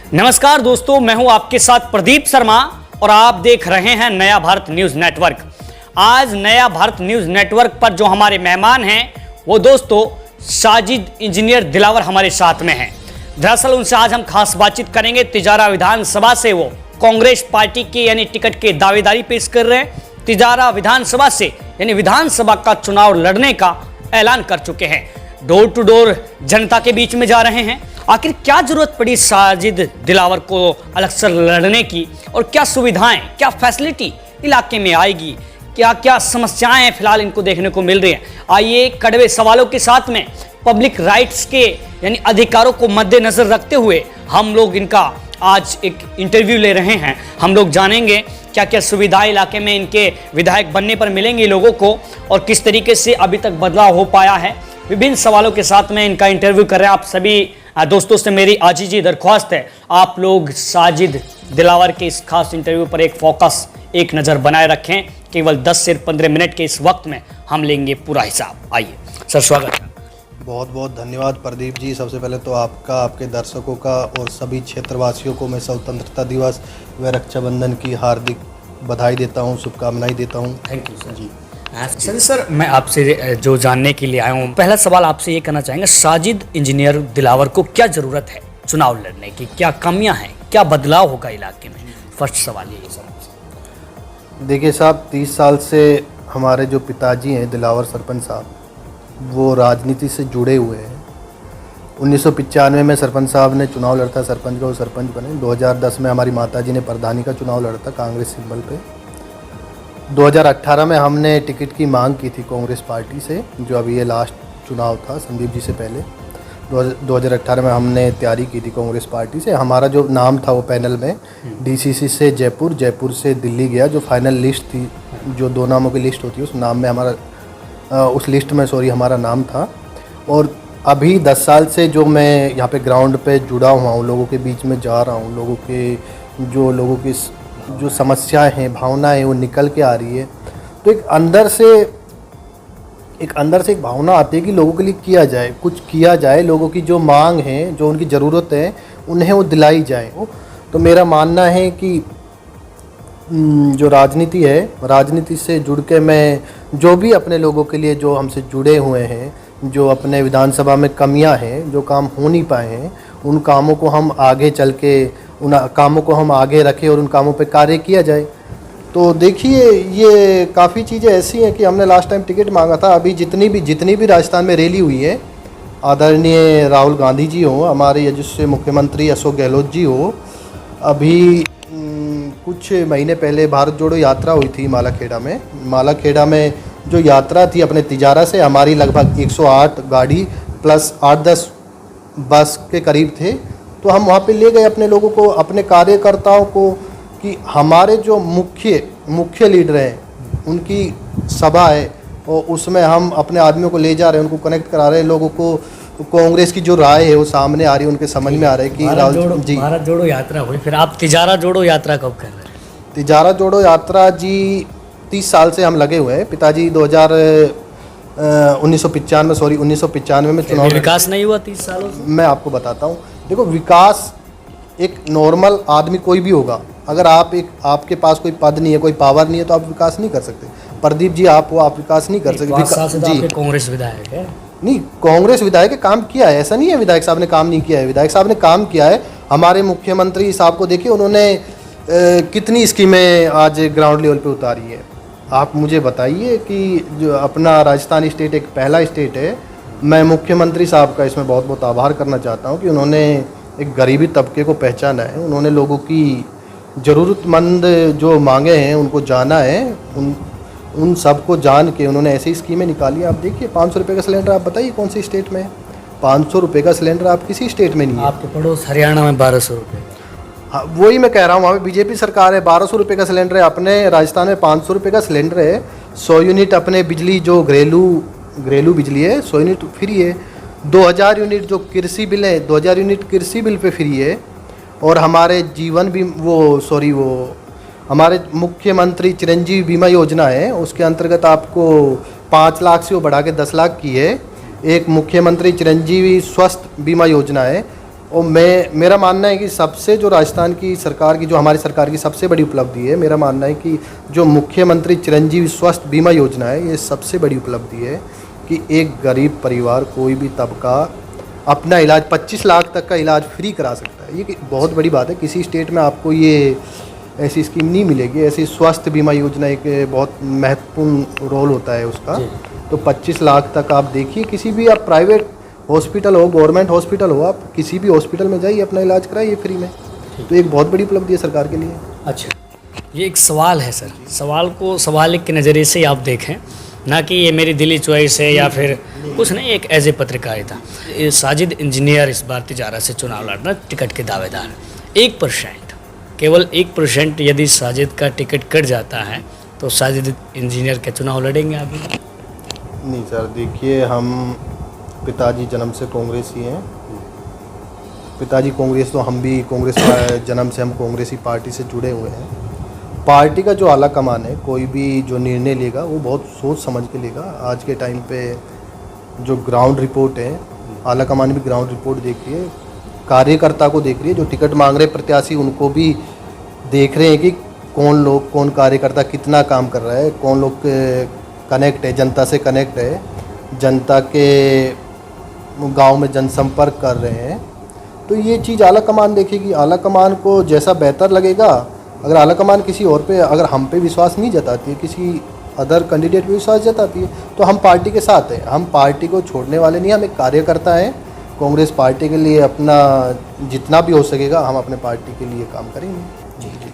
नमस्कार दोस्तों, मैं हूं आपके साथ प्रदीप शर्मा और आप देख रहे हैं नया भारत न्यूज नेटवर्क। आज नया भारत न्यूज नेटवर्क पर जो हमारे मेहमान हैं वो दोस्तों साजिद इंजीनियर दिलावर हमारे साथ में हैं। दरअसल उनसे आज हम खास बातचीत करेंगे। तिजारा विधानसभा से वो कांग्रेस पार्टी के यानी टिकट के दावेदारी पेश कर रहे हैं। तिजारा विधानसभा से यानी विधानसभा का चुनाव लड़ने का ऐलान कर चुके हैं। डोर टू डोर जनता के बीच में जा रहे हैं। आखिर क्या जरूरत पड़ी साजिद दिलावर को अलग से लड़ने की और क्या सुविधाएं, क्या फैसिलिटी इलाके में आएगी, क्या क्या समस्याएं फिलहाल इनको देखने को मिल रही हैं। आइए कड़वे सवालों के साथ में पब्लिक राइट्स के यानी अधिकारों को मद्देनजर रखते हुए हम लोग इनका आज एक इंटरव्यू ले रहे हैं। हम लोग जानेंगे क्या क्या सुविधाएं इलाके में इनके विधायक बनने पर मिलेंगी लोगों को और किस तरीके से अभी तक बदलाव हो पाया है। विभिन्न सवालों के साथ में इनका इंटरव्यू कर रहे हैं। आप सभी दोस्तों से मेरी आजीजी दरख्वास्त है, आप लोग साजिद दिलावर के इस खास इंटरव्यू पर एक फोकस, एक नज़र बनाए रखें। केवल 10 से 15 मिनट के इस वक्त में हम लेंगे पूरा हिसाब। आइए सर, स्वागत है। बहुत बहुत धन्यवाद प्रदीप जी। सबसे पहले तो आपका, आपके दर्शकों का और सभी क्षेत्रवासियों को मैं स्वतंत्रता दिवस व रक्षाबंधन की हार्दिक बधाई देता हूँ, शुभकामनाएं देता हूँ। Thank you sir ji. Sir मैं आपसे जो जानने के लिए आया हूँ, पहला सवाल आपसे ये करना चाहेंगे, साजिद इंजीनियर दिलावर को क्या ज़रूरत है चुनाव लड़ने की, क्या कमियाँ हैं, क्या बदलाव होगा इलाके में? फर्स्ट सवाल ये सर। देखिए साहब, 30 साल से हमारे जो पिताजी हैं दिलावर सरपंच साहब, वो राजनीति से जुड़े हुए हैं। 1995 में सरपंच साहब ने चुनाव लड़ा था, सरपंच का वो सरपंच बने। 2010 में हमारी माताजी ने प्रधानी का चुनाव लड़ा था कांग्रेस सिंबल पे। 2018 में हमने टिकट की मांग की थी कांग्रेस पार्टी से, जो अभी ये लास्ट चुनाव था संदीप जी से पहले। 2018 में हमने तैयारी की थी कांग्रेस पार्टी से। हमारा जो नाम था वो पैनल में डीसीसी से जयपुर, जयपुर से दिल्ली गया। जो फाइनल लिस्ट थी, जो 2 नामों की लिस्ट होती है, उस नाम में उस लिस्ट में हमारा नाम था। और अभी 10 साल से जो मैं यहाँ पे ग्राउंड पे जुड़ा हुआ हूँ, लोगों के बीच में जा रहा हूँ, लोगों की जो समस्याएं हैं, भावनाएं हैं, वो निकल के आ रही है। तो एक अंदर से एक भावना आती है कि लोगों के लिए किया जाए, कुछ किया जाए, लोगों की जो मांग है, जो उनकी ज़रूरत है, उन्हें वो दिलाई जाए। तो मेरा मानना है कि जो राजनीति है, राजनीति से जुड़ के मैं जो भी अपने लोगों के लिए, जो हमसे जुड़े हुए हैं, जो अपने विधानसभा में कमियां हैं, जो काम हो नहीं पाए हैं, उन कामों को हम आगे चल के उन कामों को हम आगे रखें और उन कामों पे कार्य किया जाए। तो देखिए, ये काफ़ी चीज़ें ऐसी हैं कि हमने लास्ट टाइम टिकट मांगा था। अभी जितनी भी राजस्थान में रैली हुई है, आदरणीय राहुल गांधी जी हो, हमारे यशस्वी मुख्यमंत्री अशोक गहलोत जी हो, अभी कुछ महीने पहले भारत जोड़ो यात्रा हुई थी मालाखेड़ा में जो यात्रा थी अपने तिजारा से, हमारी लगभग 108 गाड़ी प्लस 8-10 बस के करीब थे। तो हम वहाँ पे ले गए अपने लोगों को, अपने कार्यकर्ताओं को, कि हमारे जो मुख्य लीडर हैं उनकी सभा है और उसमें हम अपने आदमियों को ले जा रहे हैं, उनको कनेक्ट करा रहे हैं। लोगों को कांग्रेस की जो राय है वो सामने आ रही है, उनके समझ में आ रहा है कि भारत जोड़ो यात्रा हुई, फिर आप तिजारा जोड़ो यात्रा कब कर रहे हैं? तिजारा जोड़ो यात्रा जी 30 साल से हम लगे हुए हैं। पिताजी 1995 में चुनाव। विकास नहीं हुआ 30 सालों से? मैं आपको बताता हूँ। देखो, विकास एक नॉर्मल आदमी कोई भी होगा, अगर आपके पास कोई पद नहीं है, कोई पावर नहीं है, तो आप विकास नहीं कर सकते। प्रदीप जी आप विकास नहीं कर सकते। जी, कांग्रेस विधायक है? नहीं, कांग्रेस विधायक है, काम किया है, ऐसा नहीं है विधायक साहब ने काम नहीं किया है। विधायक साहब ने काम किया है। हमारे मुख्यमंत्री साहब को देखिए, उन्होंने कितनी स्कीमें आज ग्राउंड लेवल पे उतारी है। आप मुझे बताइए कि जो अपना राजस्थान स्टेट एक पहला स्टेट है, मैं मुख्यमंत्री साहब का इसमें बहुत बहुत आभार करना चाहता हूँ कि उन्होंने एक गरीबी तबके को पहचाना है। उन्होंने लोगों की ज़रूरतमंद जो मांगे हैं उनको जाना है, उन सबको जान के उन्होंने ऐसी स्कीमें निकाली। आप देखिए, 500 रुपये का सिलेंडर, आप बताइए कौन सी स्टेट में है? 500 रुपये का सिलेंडर आप किसी स्टेट में नहीं है। आपके पड़ोस हरियाणा में 1200 रुपये। हाँ, वही मैं कह रहा हूँ, वहाँ पे बीजेपी सरकार है, 1200 रुपये का सिलेंडर है। अपने राजस्थान में 500 रुपये का सिलेंडर है। 100 यूनिट अपने बिजली, जो घरेलू बिजली है, 100 यूनिट फ्री है। 2000 यूनिट जो कृषि बिल है, 2000 यूनिट कृषि बिल पे फ्री है। और हमारे हमारे मुख्यमंत्री चिरंजीवी बीमा योजना है, उसके अंतर्गत आपको 5 लाख से वो बढ़ा के 10 लाख की है। एक मुख्यमंत्री चिरंजीवी स्वास्थ्य बीमा योजना है और मेरा मानना है कि सबसे जो राजस्थान की सरकार की, जो हमारी सरकार की सबसे बड़ी उपलब्धि है, मेरा मानना है कि जो मुख्यमंत्री चिरंजीवी स्वास्थ्य बीमा योजना है, ये सबसे बड़ी उपलब्धि है कि एक गरीब परिवार, कोई भी तबका अपना इलाज 25 लाख तक का इलाज फ्री करा सकता है। ये बहुत बड़ी बात है। किसी स्टेट में आपको ये ऐसी स्कीम नहीं मिलेगी। ऐसी स्वास्थ्य बीमा योजना एक बहुत महत्वपूर्ण रोल होता है उसका। तो 25 लाख तक आप देखिए, किसी भी आप प्राइवेट हॉस्पिटल हो, गवर्नमेंट हॉस्पिटल हो, आप किसी भी हॉस्पिटल में जाइए, अपना इलाज कराइए फ्री में। तो एक बहुत बड़ी उपलब्धि है सरकार के लिए। अच्छा, ये एक सवाल है सर, सवाल को सवाल के नज़रिए से आप देखें, ना कि ये मेरी दिली चॉइस है या फिर कुछ नहीं, एक एज ए पत्रकारिता। साजिद इंजीनियर इस बार तिजारा से चुनाव लड़ना, टिकट के दावेदार 1%, केवल 1% यदि साजिद का टिकट कट जाता है तो साजिद इंजीनियर के चुनाव लड़ेंगे आगे? नहीं सर, देखिए हम पिताजी जन्म से कांग्रेसी हैं। पिताजी कांग्रेस, तो हम भी कांग्रेस का जन्म से हम कांग्रेसी पार्टी से जुड़े हुए हैं। पार्टी का जो आला कमान है, कोई भी जो निर्णय लेगा वो बहुत सोच समझ के लेगा। आज के टाइम पे जो ग्राउंड रिपोर्ट है, आला कमान भी ग्राउंड रिपोर्ट देख रही है, कार्यकर्ता को देख रही है, जो टिकट मांग रहे प्रत्याशी उनको भी देख रहे हैं कि कौन लोग, कौन कार्यकर्ता कितना काम कर रहा है, कौन लोग कनेक्ट है, जनता से कनेक्ट है, जनता के गांव में जनसंपर्क कर रहे हैं। तो ये चीज़ आला कमान देखेगी। आला कमान को जैसा बेहतर लगेगा, अगर आला कमान किसी और पे, अगर हम पे विश्वास नहीं जताती है, किसी अदर कैंडिडेट पे विश्वास जताती है, तो हम पार्टी के साथ हैं। हम पार्टी को छोड़ने वाले नहीं, हम एक कार्यकर्ता हैं। कांग्रेस पार्टी के लिए अपना जितना भी हो सकेगा हम अपने पार्टी के लिए काम करेंगे। जी जी।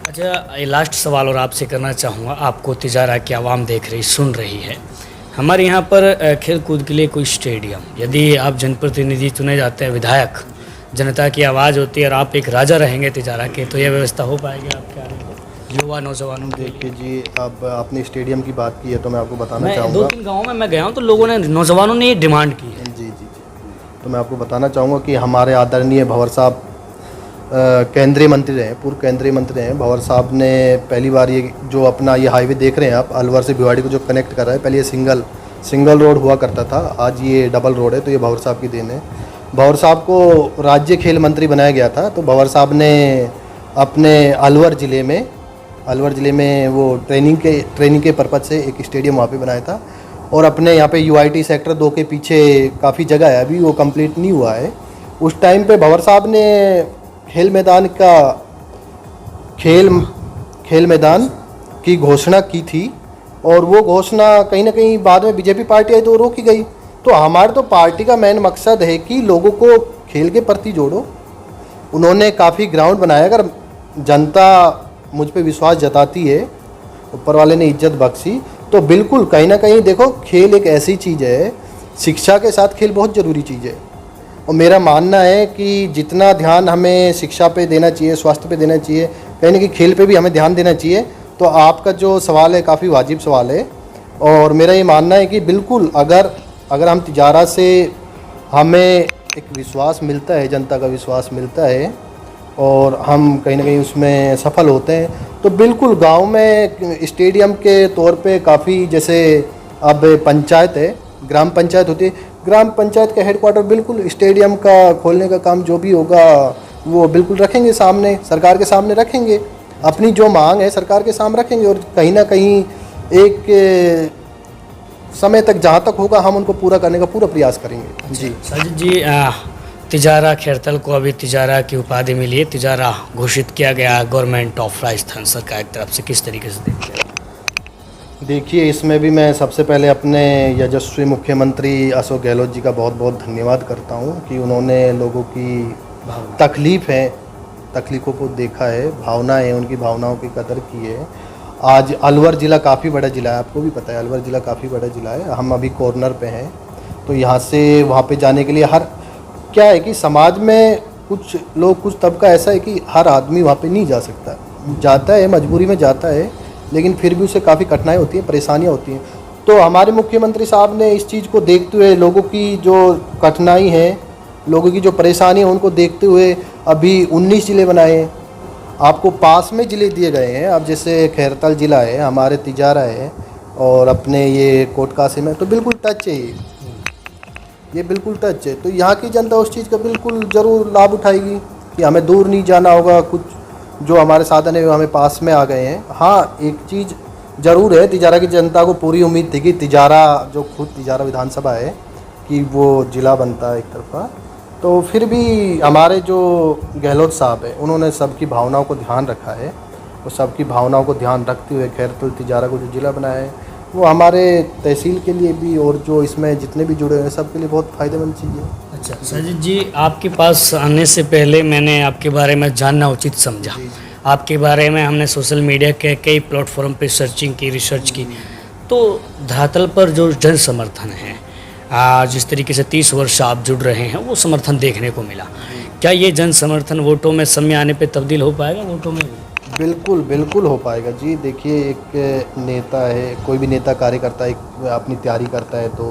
अच्छा, ये लास्ट सवाल और आपसे करना चाहूँगा। आपको तिजारा की आवाम देख रही, सुन रही है। हमारे यहाँ पर खेल कूद के लिए कोई स्टेडियम, यदि आप जनप्रतिनिधि चुने जाते हैं, विधायक जनता की आवाज़ होती है और आप एक राजा रहेंगे तिजारा के, तो यह व्यवस्था हो पाएगी आपके आने में युवा नौजवानों? देखिए जी, अब आपने स्टेडियम की बात की है तो मैं आपको बताना मैं चाहूँगा। 2-3 गाँव में मैं गया हूँ तो लोगों ने, नौजवानों ने ये डिमांड की है। जी जी जी। तो मैं आपको बताना चाहूँगा कि हमारे आदरणीय भंवर साहब केंद्रीय मंत्री रहे, पूर्व केंद्रीय मंत्री हैं। भंवर साहब ने पहली बार ये जो अपना ये हाईवे देख रहे हैं आप, अलवर से भिवाड़ी को जो कनेक्ट कर रहा है, पहले ये सिंगल रोड हुआ करता था, आज ये डबल रोड है। तो ये भंवर साहब की देन है। भंवर साहब को राज्य खेल मंत्री बनाया गया था, तो भंवर साहब ने अपने अलवर ज़िले में वो ट्रेनिंग के पर्पज़ से एक स्टेडियम वहाँ पे बनाया था। और अपने यहाँ पे UIT सेक्टर 2 के पीछे काफ़ी जगह है, अभी वो कंप्लीट नहीं हुआ है। उस टाइम पे भंवर साहब ने खेल मैदान की घोषणा की थी, और वो घोषणा कहीं ना कहीं बाद में बीजेपी पार्टी आई तो रोकी गई। तो हमारे तो पार्टी का मेन मकसद है कि लोगों को खेल के प्रति जोड़ो। उन्होंने काफ़ी ग्राउंड बनाया। अगर जनता मुझ पे विश्वास जताती है, ऊपर वाले ने इज्जत बख्शी, तो बिल्कुल कहीं ना कहीं देखो, खेल एक ऐसी चीज़ है, शिक्षा के साथ खेल बहुत ज़रूरी चीज़ है। और मेरा मानना है कि जितना ध्यान हमें शिक्षा पे देना चाहिए, स्वास्थ्य पे देना चाहिए, कहीं ना कहीं खेल पे भी हमें ध्यान देना चाहिए। तो आपका जो सवाल है काफ़ी वाजिब सवाल है, और मेरा ये मानना है कि बिल्कुल अगर हम तिजारा से हमें एक विश्वास मिलता है, जनता का विश्वास मिलता है, और हम कहीं ना कहीं उसमें सफल होते हैं, तो बिल्कुल गांव में स्टेडियम के तौर पे काफ़ी, जैसे अब पंचायत है, ग्राम पंचायत होती है, ग्राम पंचायत का हेडक्वार्टर बिल्कुल स्टेडियम का खोलने का काम जो भी होगा वो बिल्कुल रखेंगे सामने, सरकार के सामने रखेंगे। अपनी जो मांग है सरकार के सामने रखेंगे, और कहीं ना कहीं एक समय तक जहाँ तक होगा हम उनको पूरा करने का पूरा प्रयास करेंगे। जी साजिद जी, तिजारा खैरतल को अभी तिजारा की उपाधि मिली है, तिजारा घोषित किया गया गवर्नमेंट ऑफ राजस्थान सरकार की तरफ से, किस तरीके से देखते हैं? देखिए, इसमें भी मैं सबसे पहले अपने यशस्वी मुख्यमंत्री अशोक गहलोत जी का बहुत बहुत धन्यवाद करता हूँ कि उन्होंने लोगों की तकलीफ़ों को देखा है, भावनाएं, उनकी भावनाओं की कदर की है। आज अलवर ज़िला काफ़ी बड़ा ज़िला है, आपको भी पता है अलवर ज़िला काफ़ी बड़ा ज़िला है। हम अभी कॉर्नर पे हैं, तो यहाँ से वहाँ पे जाने के लिए क्या है कि समाज में कुछ लोग, कुछ तबका ऐसा है कि हर आदमी वहाँ पे नहीं जा सकता, जाता है मजबूरी में जाता है, लेकिन फिर भी उसे काफ़ी कठिनाई होती है, परेशानियाँ होती हैं। तो हमारे मुख्यमंत्री साहब ने इस चीज़ को देखते हुए, लोगों की जो कठिनाई है, लोगों की जो परेशानी है, उनको देखते हुए अभी 19 ज़िले बनाए हैं। आपको पास में ज़िले दिए गए हैं। अब जैसे खैरतल ज़िला है, हमारे तिजारा है, और अपने ये कोटकासी में, तो बिल्कुल टच है। ये बिल्कुल टच है। तो यहाँ की जनता उस चीज़ का बिल्कुल ज़रूर लाभ उठाएगी कि हमें दूर नहीं जाना होगा, कुछ जो हमारे साधन है वो हमें पास में आ गए हैं। हाँ, एक चीज़ ज़रूर है, तिजारा की जनता को पूरी उम्मीद थी कि तिजारा जो खुद तिजारा विधानसभा है कि वो ज़िला बनता है एक तरफा, तो फिर भी हमारे जो गहलोत साहब है उन्होंने सबकी भावनाओं को ध्यान रखा है और सबकी भावनाओं को ध्यान रखते हुए खैरतुल तिजारा को जो ज़िला बनाया है वो हमारे तहसील के लिए भी और जो इसमें जितने भी जुड़े हुए हैं सबके लिए बहुत फ़ायदेमंद चीज़ है। अच्छा साजिद जी, आपके पास आने से पहले मैंने आपके बारे में जानना उचित समझा। आपके बारे में हमने सोशल मीडिया के कई प्लेटफॉर्म पे सर्चिंग की, रिसर्च की, तो धरातल पर जो जन समर्थन है, जिस तरीके से 30 वर्ष आप जुड़ रहे हैं, वो समर्थन देखने को मिला। क्या ये जन समर्थन वोटों में समय आने पे तब्दील हो पाएगा वोटों में? बिल्कुल बिल्कुल हो पाएगा जी। देखिए, एक नेता है, कोई भी नेता कार्यकर्ता एक अपनी तैयारी करता है तो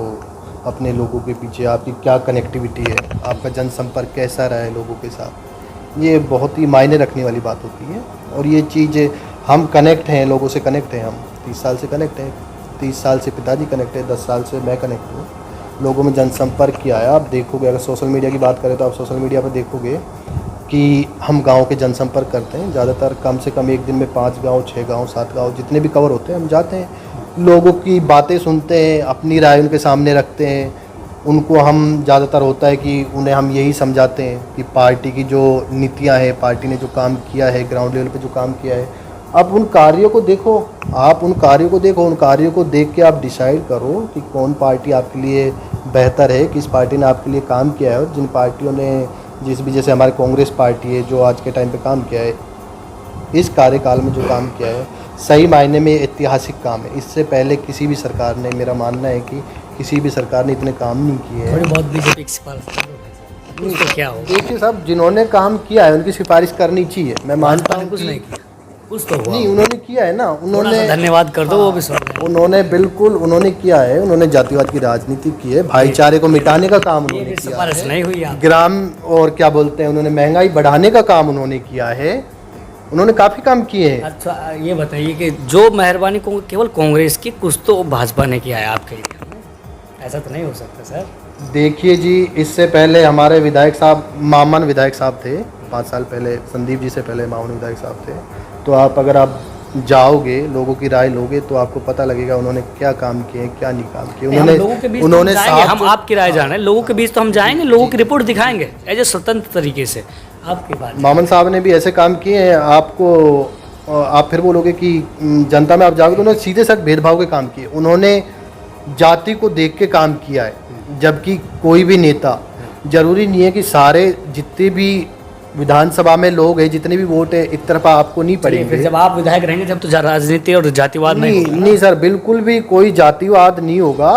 अपने लोगों के पीछे आपकी क्या कनेक्टिविटी है, आपका जनसंपर्क कैसा रहा है लोगों के साथ, ये बहुत ही मायने रखने वाली बात होती है। और ये चीज़ हम कनेक्ट हैं, लोगों से कनेक्ट हैं, हम 30 साल से कनेक्ट हैं, 30 साल से पिताजी कनेक्ट है, 10 साल से मैं कनेक्ट हूँ, लोगों में जनसंपर्क किया है। आप देखोगे, अगर सोशल मीडिया की बात करें तो आप सोशल मीडिया पर देखोगे कि हम गांव के जनसंपर्क करते हैं ज़्यादातर, कम से कम एक दिन में 5 गांव, 6 गांव, 7 गांव जितने भी कवर होते हैं हम जाते हैं, लोगों की बातें सुनते हैं, अपनी राय उनके सामने रखते हैं। उनको हम ज़्यादातर होता है कि उन्हें हम यही समझाते हैं कि पार्टी की जो नीतियाँ हैं, पार्टी ने जो काम किया है, ग्राउंड लेवल पर जो काम किया है, आप उन कार्यों को देखो, उन कार्यों को देख के आप डिसाइड करो कि कौन पार्टी आपके लिए बेहतर है, किस पार्टी ने आपके लिए काम किया है। और जिन पार्टियों ने जैसे हमारी कांग्रेस पार्टी है जो आज के टाइम पे काम किया है, इस कार्यकाल में जो काम किया है, सही मायने में ऐतिहासिक काम है। इससे पहले किसी भी सरकार ने, मेरा मानना है कि किसी भी सरकार ने इतने काम नहीं किए हैं। थोड़ी बहुत बीजेपी की सिफारिश तो क्या हो? देखिए साहब, जिन्होंने काम किया है उनकी सिफारिश करनी चाहिए। मैं मानता हूँ कुछ नहीं किया, कुछ तो नहीं, उन्होंने किया है ना, उन्होंने धन्यवाद कर दो, वो भी सुन रहे हैं। उन्होंने बिल्कुल उन्होंने किया है, उन्होंने जातिवाद की राजनीति की है, भाईचारे को मिटाने का काम उन्होंने किया सिफारिश है, नहीं हुई आप। ग्राम और क्या बोलते हैं, उन्होंने महंगाई बढ़ाने का काम उन्होंने किया है, उन्होंने काफ़ी काम किए हैं। अच्छा ये बताइए कि जो मेहरबानी को केवल कांग्रेस की, कुछ तो भाजपा ने किया है आपके लिए, ऐसा तो नहीं हो सकता सर? देखिए जी, इससे पहले हमारे विधायक साहब, मामन विधायक साहब थे 5 साल पहले, संदीप जी से पहले मामन विधायक साहब थे। तो अगर आप जाओगे, लोगों की राय लोगे तो आपको पता लगेगा उन्होंने क्या काम किए, क्या नहीं काम किए। उन्होंने हम आपकी राय जान रहे हैं, लोगों के बीच तो हम जाएंगे, लोगों की रिपोर्ट दिखाएंगे एज ए स्वतंत्र तरीके से। आपकी बात, मामन साहब ने भी ऐसे काम किए हैं। आप फिर बोलोगे कि जनता में आप जाओगे तो उन्होंने सीधे साथ भेदभाव के काम किए, उन्होंने जाति को देख के काम किया है। जबकि कोई भी नेता, जरूरी नहीं है कि सारे जितने भी विधानसभा में लोग हैं, जितने भी वोट है, एक तरफा आपको नहीं पड़ेंगे। जब आप विधायक रहेंगे जब तो राजनीति और जातिवाद नहीं सर, बिल्कुल भी कोई जातिवाद नहीं होगा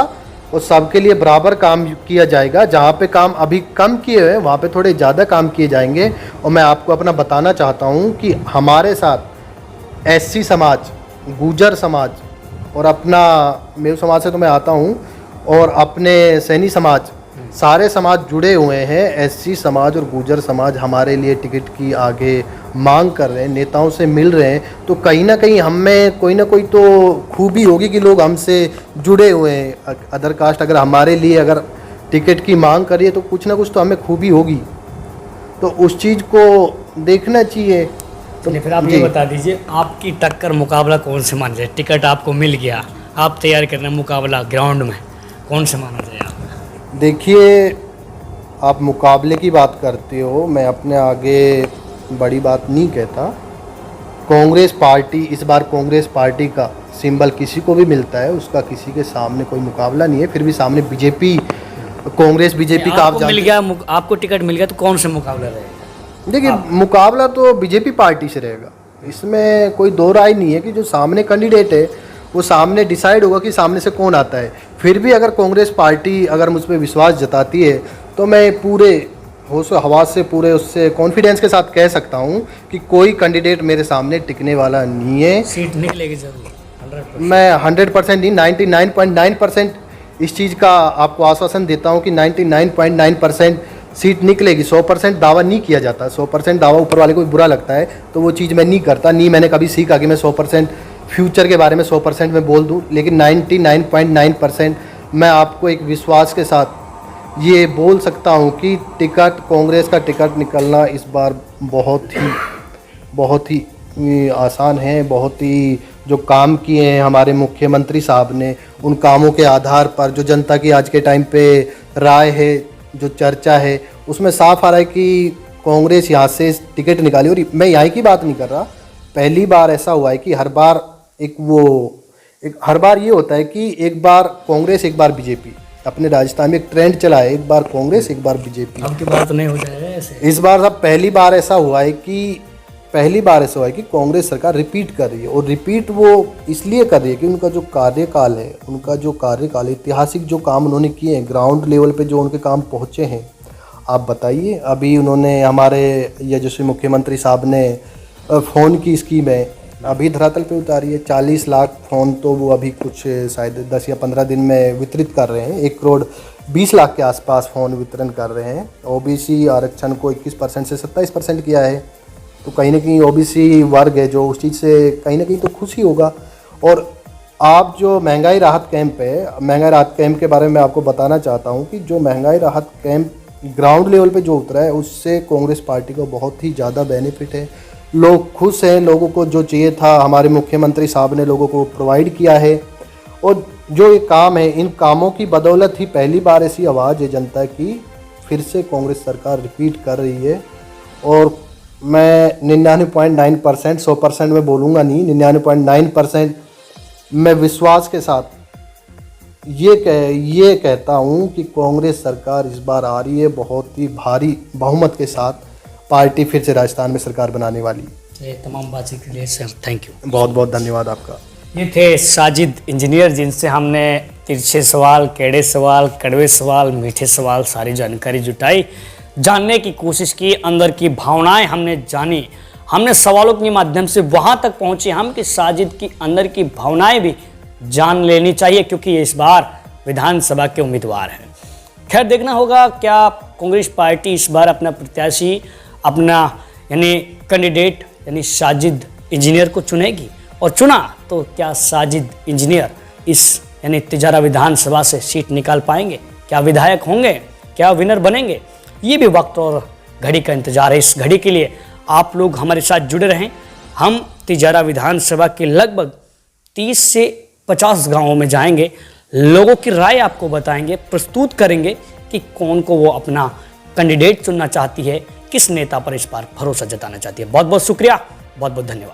और सबके लिए बराबर काम किया जाएगा। जहाँ पे काम अभी कम किए हुए हैं वहाँ पे थोड़े ज़्यादा काम किए जाएंगे। और मैं आपको अपना बताना चाहता हूँ कि हमारे साथ एससी समाज, गुर्जर समाज और अपना मेरू समाज से तो मैं आता हूँ, और अपने सैनी समाज, सारे समाज जुड़े हुए हैं। एससी समाज और गुर्जर समाज हमारे लिए टिकट की आगे मांग कर रहे हैं, नेताओं से मिल रहे हैं। तो कहीं ना कहीं हमें कोई ना कोई तो खूबी होगी कि लोग हमसे जुड़े हुए हैं। अदर कास्ट अगर हमारे लिए अगर टिकट की मांग करिए तो कुछ ना कुछ तो हमें खूबी होगी, तो उस चीज़ को देखना चाहिए। तो फिर आप ये बता दीजिए, आपकी टक्कर मुकाबला कौन से मान जाए? टिकट आपको मिल गया, आप तैयार करना मुकाबला ग्राउंड में, कौन से माना जाए आप? देखिए, आप मुकाबले की बात करते हो, मैं अपने आगे बड़ी बात नहीं कहता। कांग्रेस पार्टी, इस बार कांग्रेस पार्टी का सिंबल किसी को भी मिलता है, उसका किसी के सामने कोई मुकाबला नहीं है। फिर भी सामने बीजेपी, कांग्रेस बीजेपी का आप मिल गया, आपको टिकट मिल गया तो कौन से मुकाबला रहेगा? देखिए, मुकाबला तो बीजेपी पार्टी से रहेगा, इसमें कोई दो राय नहीं है कि जो सामने कैंडिडेट है वो सामने डिसाइड होगा कि सामने से कौन आता है। फिर भी अगर कांग्रेस पार्टी अगर मुझ पर विश्वास जताती है तो मैं पूरे होश हवास से, पूरे उससे कॉन्फिडेंस के साथ कह सकता हूं कि कोई कैंडिडेट मेरे सामने टिकने वाला नहीं है। सीट निकलेगी जरूर, 100%। मैं 100% नहीं, 99.9% इस चीज़ का आपको आश्वासन देता हूं कि 99.9% सीट निकलेगी। 100% दावा नहीं किया जाता, 100% दावा ऊपर वाले को भी बुरा लगता है, तो वो चीज़ मैं नहीं करता। नहीं मैंने कभी सीखा कि मैं 100% फ्यूचर के बारे में 100% में बोल दूं, लेकिन 99.9% मैं आपको एक विश्वास के साथ ये बोल सकता हूँ कि टिकट, कांग्रेस का टिकट निकलना इस बार बहुत ही आसान है। बहुत ही जो काम किए हैं हमारे मुख्यमंत्री साहब ने, उन कामों के आधार पर जो जनता की आज के टाइम पे राय है, जो चर्चा है, उसमें साफ आ रहा है कि कांग्रेस यहाँ से टिकट निकाली। और मैं यहाँ की बात नहीं कर रहा, पहली बार ऐसा हुआ है कि हर बार ये होता है कि एक बार कांग्रेस एक बार बीजेपी। अपने राजस्थान में एक ट्रेंड चला है, एक बार कांग्रेस एक बार बीजेपी। अब की बार तो नहीं हो जाएगा ऐसे। इस बार सब पहली बार ऐसा हुआ है कि कांग्रेस सरकार रिपीट कर रही है। और रिपीट वो इसलिए कर रही है कि उनका जो कार्यकाल ऐतिहासिक जो काम उन्होंने किए हैं, ग्राउंड लेवल पे जो उनके काम पहुँचे हैं, आप बताइए। अभी उन्होंने हमारे यशस्वी मुख्यमंत्री साहब ने फ़ोन की स्कीम है अभी धरातल पे उतारी है। 40 लाख फ़ोन तो वो अभी कुछ शायद 10 या 15 दिन में वितरित कर रहे हैं। 1 करोड़ 20 लाख के आसपास फ़ोन वितरण कर रहे हैं। ओबीसी आरक्षण को 21% से 27% किया है। तो कहीं ना कहीं ओबीसी वर्ग है जो उस चीज़ से कहीं ना कहीं तो खुशी होगा। और आप जो महंगाई राहत कैंप है, महंगाई राहत कैंप के बारे में आपको बताना चाहता हूँ कि जो महंगाई राहत कैंप ग्राउंड लेवल पे जो उतरा है, उससे कांग्रेस पार्टी को बहुत ही ज़्यादा बेनिफिट है। लोग खुश हैं, लोगों को जो चाहिए था हमारे मुख्यमंत्री साहब ने लोगों को प्रोवाइड किया है। और जो ये काम है, इन कामों की बदौलत ही पहली बार ऐसी आवाज़ है जनता की, फिर से कांग्रेस सरकार रिपीट कर रही है। और मैं 99.9%, 100% में बोलूँगा नहीं, 99.9% मैं विश्वास के साथ ये कहता हूँ कि कांग्रेस सरकार इस बार आ रही है बहुत ही भारी बहुमत के साथ। पार्टी फिर से राजस्थान में सरकार बनाने वाली है। ये तमाम बातचीत के लिए सर थैंक यू। बहुत बहुत धन्यवाद आपका। ये थे साजिद इंजीनियर, जिनसे हमने तिरछे सवाल, टेढ़े सवाल, कड़वे सवाल, मीठे सवाल, सारी जानकारी जुटाई, जानने की कोशिश की, अंदर की भावनाएं हमने जानी। हमने सवालों के माध्यम से वहाँ तक पहुँचे हम कि साजिद की अंदर की भावनाएं भी जान लेनी चाहिए, क्योंकि ये इस बार विधानसभा के उम्मीदवार हैं। खैर देखना होगा क्या कांग्रेस पार्टी इस बार अपना प्रत्याशी, अपना यानी कैंडिडेट यानी साजिद इंजीनियर को चुनेगी, और चुना तो क्या साजिद इंजीनियर इस यानी तिजारा विधानसभा से सीट निकाल पाएंगे, क्या विधायक होंगे, क्या विनर बनेंगे। ये भी वक्त और घड़ी का इंतजार है। इस घड़ी के लिए आप लोग हमारे साथ जुड़े रहें। हम तिजारा विधानसभा के लगभग 30 से 50 गाँवों में जाएंगे, लोगों की राय आपको बताएंगे, प्रस्तुत करेंगे कि कौन को वो अपना कैंडिडेट चुनना चाहती है, किस नेता पर इस बार भरोसा जताना चाहती है। बहुत बहुत शुक्रिया, बहुत बहुत धन्यवाद।